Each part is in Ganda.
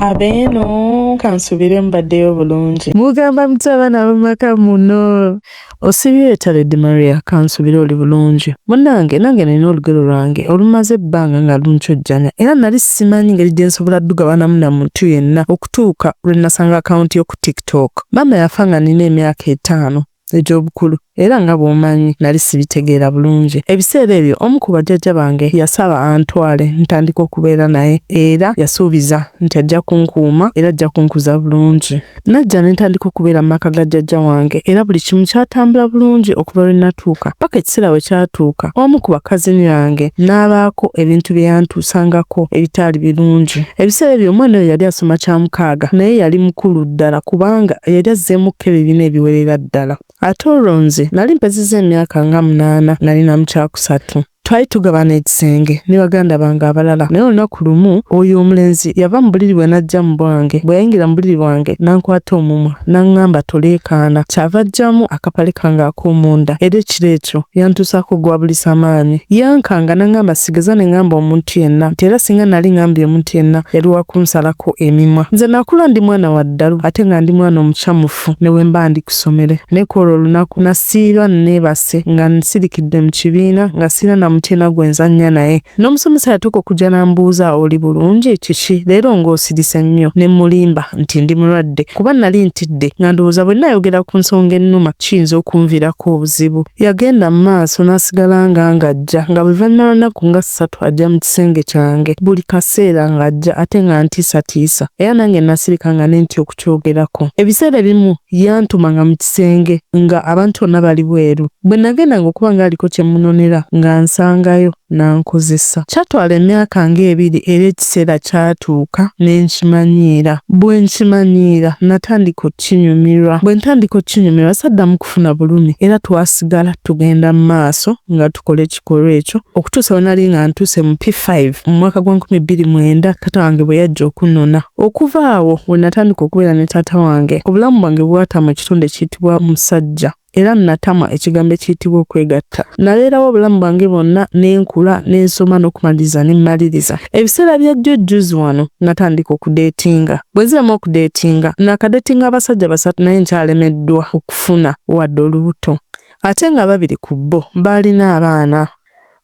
Abeeno kansubire mbaddeyo bulungi. Mugamba muto abaana b'amaka muno. Osibye Alemeddwa Maria kansubire oli bulungi. Munnange nange nina olugero lwange olumaze ebbanga nga luncojjanya era nali simanyi ngeri gye nsobola ddugabanamu na muntu yenna okutuuka lwe nasanga akawunti yo ku TikTok. Mama yafa nga nina emyaka 5 egy'obukulu era nga bw'omanyi nali sibitegeera bulungi. Ebiseera ebyo omu ku bajjajja bange yasaba antwale ntandika okubeera naye era yasuubiza nti ajja kunkuuma era ajja kunkuza bulungi. Najja ne ntandika okubeera mu maka ga jjajja wange era buli kimu kyatambula bulungi okuva lwe natuuka paka ekiseera we kyatuuka omu ku bakazini bange n'abaako ebintu bye yantuusangako ebitaali birungi. Ebiseera ebyo omwana oyo yali asoma kya 6 naye yali mukulu ddala kubanga yali azzeemukko ebibina ebiwerera ddala. Ate olwo nze nali mpezezza emyaka nga 8 nali na mukyakusatu. Twali tugabana ekisenge ne baganda bange abalala naye olunaku lumu oyo omulenzi yava mu buliri bwe n'ajja mu bwange. Bwe yayingira mu buliri bwange n'ankwata omumwa n'aŋŋamba toleekaana. Kyava ajjamu akapale kange ak'omunda era ekiro ekyo yantuusaako gwabulisa maanyi. Yankanga n'aŋŋamba sigeza ne ŋŋamba omuntu yenna nti era singa nali ŋŋambye omuntu yenna yali wa kunsalako emimwa. Nze nakula ndi mwana wa ddalu ate nga ndi mwana omukyamufu ne bwe mba ndi ku ssomero. Naye kwolwo olunaku nasiirwa neebase nga nsirikidde mu kibiina nga sirina na mutina gwe nzannya naye. N'omusomesa yatuuka okujja n'ambuuza oli bulungi kiki leero ng'osirise nnyo ne mulimba nti ndi mulwadde kuba nali ntidde nga ndowooza bwe nayogera ku nsonga ennuma kiyinza okunviirako obuzibu. Yagenda mu maaso n'asigala ng'ajja nga buvannyuma lunaku nga 3 ajja mu kisenge kyange buli kaseera ng'ajja ate nga ntiisatiisa era nange nasirika nga nentya okukyogerako. Ebiseera ebimu yantumanga mu kisenge nga abantu bonna bali bweru. Bwe nagendanga okuba ng'aliko kye munonera nga nsangayo nankozesa. Kyatwala emyaka nga2 era ekiseera kyatuuka ne nkimanyiira. Bwe nkimanyiira natandika okukinyumirwa. Bwe ntandika okukinyumirwa saddamu kufuna bulumi era twasigala tugenda mu maaso nga tukola ekikolwa ekyo okutuusa we nali nga ntuuse mu P5 mu mwaka gwa 2009 taata wange bwe yajja okunona. Okuva awo we natandika okubeera ne taata wange obulamu bwange bwatamu ekitundu ekiyitibwa musajja era natama ekigambo ekiyitibwa okwegatta. Naleerawo obulamu bwange bwonna n'enkula n'ensoma n'okumaliriza ne mmaliriza. Ebiseera bya jjujjuzi wano natandika okudeetinga. Bwe nziramu okudeetinga nakadeetinga abasajja 3 naye nkyalemeddwa okufuna Olubuto. Ate nga 2 ku bo baalina abaana.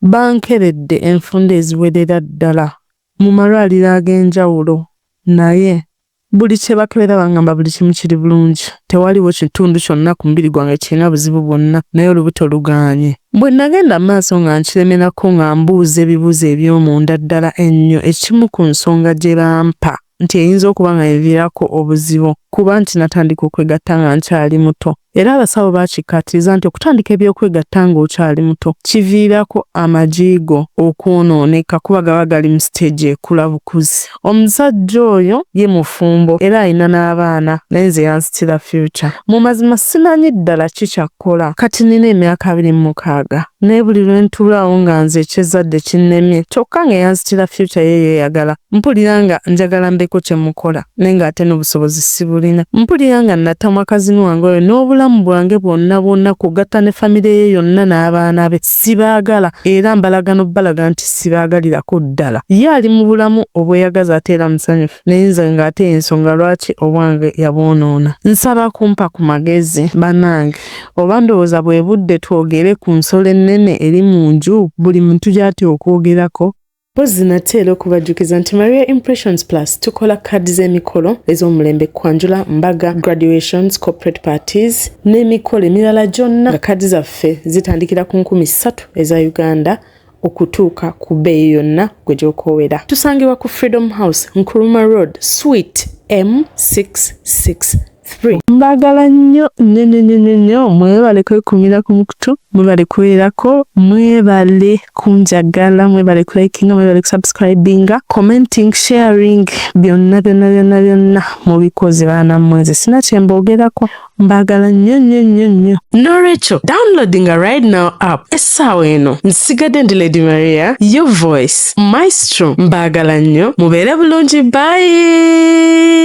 Bankeredde enfunda eziwerera ddala mu malwaliro ag'enjawulo naye buli kye bakebera bangamba buli kimu kiri bulungi. Tewaliwo kitundu kyonna ku mubiri gwange kirina buzibu bwonna naye olubuto lugaanye. Bwe nagenda maaso nga nkiremerako nga mbuuza ebibuuzo eby'omunda ddala ennyo ekimu ku nsonga gye bampa nti eyinza okuba nga enviirako obuzibu kuba nti natandika okwegatta nga nkyali muto. Era abasawo bakikkaatiriza nti okutandika ebyokwegatta ng'okyali muto kiviirako amajiigo okwonooneka kuba gaba gali mu stage ekula bukuzi. Omusajja oyo ye mufumbo era alina n'abaana naye nze yansitira future. Mu mazima simanyi ddala kikyakkola kati nina emyaka 26 naye buli lwe ntuulaawo nga nze ekyezadde kinnemye kyokka nga yansitira future ye yeeyagala. Mpulira nga njagala mbeko kye mukola naye ng'ate n'obusobozi sibulina. Mpulira nga natamwa kazini wange oyo n'obulamu bwange bwonna kugatta ne famire ye yonna n'abaana be sibaagala era balaga nti sibaagalirako ddala. Ye ali mu bulamu obweyagaza ate era musanyufu naye nze ng'ate ensonga lwaki obwange yabwonoona. Nsaba kumpa ku magezi bannange oba ndowooza bwe budde twogere ku nsolo ennene eri mu nju buli muntu gy'atya okwogerako. Pozi nateera okubajjukiza nti Maria Impressions Plus tukola kaadi z'emikolo ez'omulembe kwanjula mbaga graduations corporate parties n'emikolo emirala gyonna nga kaadi zaffe zitandikira ku 3,000 eza Uganda okutuuka ku bbeeyi yonna gwe gy'okoowera. Tusangibwa ku Freedom House Nkuruma Road Suite M663. Mbagala nnyo mwebale kwekumira ku mukutu mwebale kubeerako mwebale kunjagala mwebale kulikinga mwebale kusubscribinga commenting sharing byonna mubikoze baana mweze sina kyembogerako mbagala nnyo. Norecho downloading a right now app essaawa eno nsigadde ndi Lady Maria your voice maestro mbagala nnyo mubeere bulungi bye.